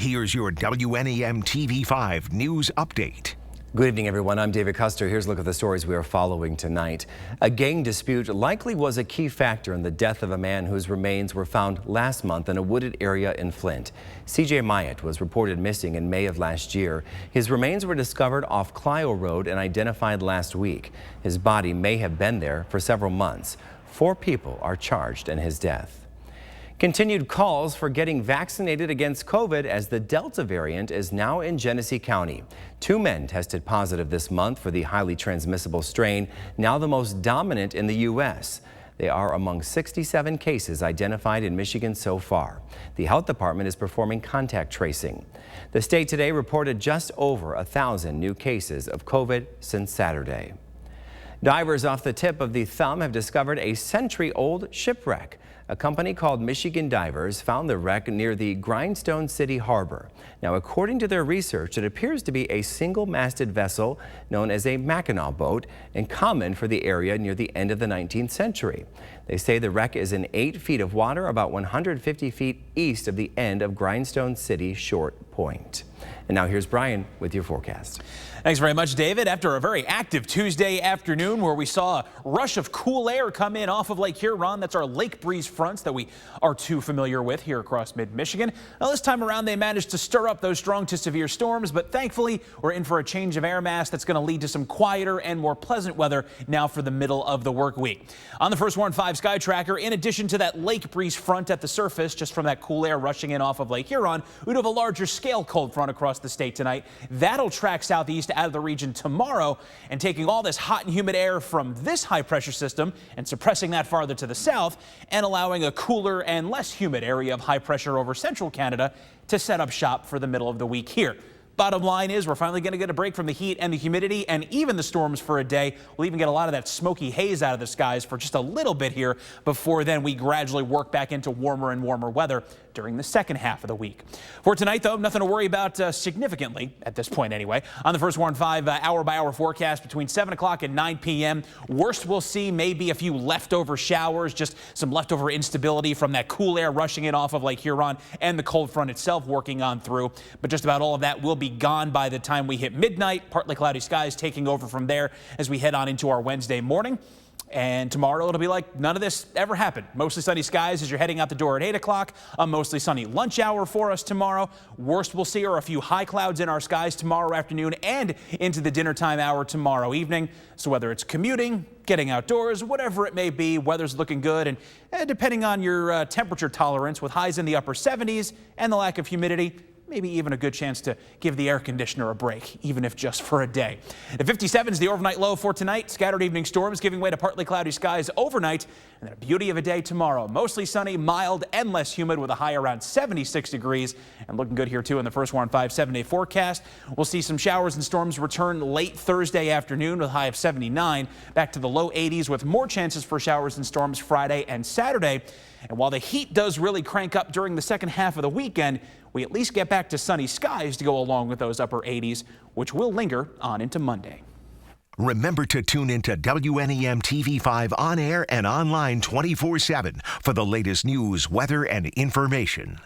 Here's your WNEM TV5 News Update. Good evening, everyone. I'm David Custer. Here's a look at the stories we are following tonight. A gang dispute likely was a key factor in the death of a man whose remains were found last month in a wooded area in Flint. CJ Myatt was reported missing in May of last year. His remains were discovered off Clio Road and identified last week. His body may have been there for several months. 4 people are charged in his death. Continued calls for getting vaccinated against COVID as the Delta variant is now in Genesee County. 2 men tested positive this month for the highly transmissible strain, now the most dominant in the U.S. They are among 67 cases identified in Michigan so far. The health department is performing contact tracing. The state today reported just over 1,000 new cases of COVID since Saturday. Divers off the tip of the thumb have discovered a century-old shipwreck. A company called Michigan Divers found the wreck near the Grindstone City Harbor. Now, according to their research, it appears to be a single-masted vessel known as a Mackinac boat and common for the area near the end of the 19th century. They say the wreck is in 8 feet of water about 150 feet east of the end of Grindstone City Short Point. And now here's Brian with your forecast. Thanks very much, David. After a very active Tuesday afternoon where we saw a rush of cool air come in off of Lake Huron, that's our lake breeze fronts that we are too familiar with here across mid-Michigan. Now, this time around, they managed to stir up those strong to severe storms, but thankfully, we're in for a change of air mass that's going to lead to some quieter and more pleasant weather now for the middle of the work week. On the First Warn 5 Sky Tracker, in addition to that lake breeze front at the surface, just from that cool air rushing in off of Lake Huron, we'd have a larger scale cold front across the state tonight. That'll track southeast out of the region tomorrow and taking all this hot and humid air from this high pressure system and suppressing that farther to the south and allowing a cooler and less humid area of high pressure over central Canada to set up shop for the middle of the week here. Bottom line is we're finally going to get a break from the heat and the humidity and even the storms for a day. We'll even get a lot of that smoky haze out of the skies for just a little bit here before then we gradually work back into warmer and warmer weather during the second half of the week. For tonight, though, nothing to worry about significantly at this point anyway. On the First Warn 5 hour-by-hour forecast between 7 o'clock and 9 p.m., worst we'll see maybe a few leftover showers, just some leftover instability from that cool air rushing in off of Lake Huron and the cold front itself working on through. But just about all of that will be gone by the time we hit midnight. Partly cloudy skies taking over from there as we head on into our Wednesday morning. And tomorrow it'll be like none of this ever happened. Mostly sunny skies as you're heading out the door at 8 o'clock. A mostly sunny lunch hour for us tomorrow. Worst we'll see are a few high clouds in our skies tomorrow afternoon and into the dinner time hour tomorrow evening. So whether it's commuting, getting outdoors, whatever it may be, weather's looking good. And depending on your temperature tolerance with highs in the upper 70s and the lack of humidity, maybe even a good chance to give the air conditioner a break, even if just for a day. The 57 is the overnight low for tonight. Scattered evening storms giving way to partly cloudy skies overnight. And then a beauty of a day tomorrow. Mostly sunny, mild, and less humid with a high around 76 degrees. And looking good here, too, in the First Warn 5 7-day forecast. We'll see some showers and storms return late Thursday afternoon with a high of 79. Back to the low 80s with more chances for showers and storms Friday and Saturday. And while the heat does really crank up during the second half of the weekend, we at least get back to sunny skies to go along with those upper 80s, which will linger on into Monday. Remember to tune into WNEM TV5 on air and online 24/7 for the latest news, weather, and information.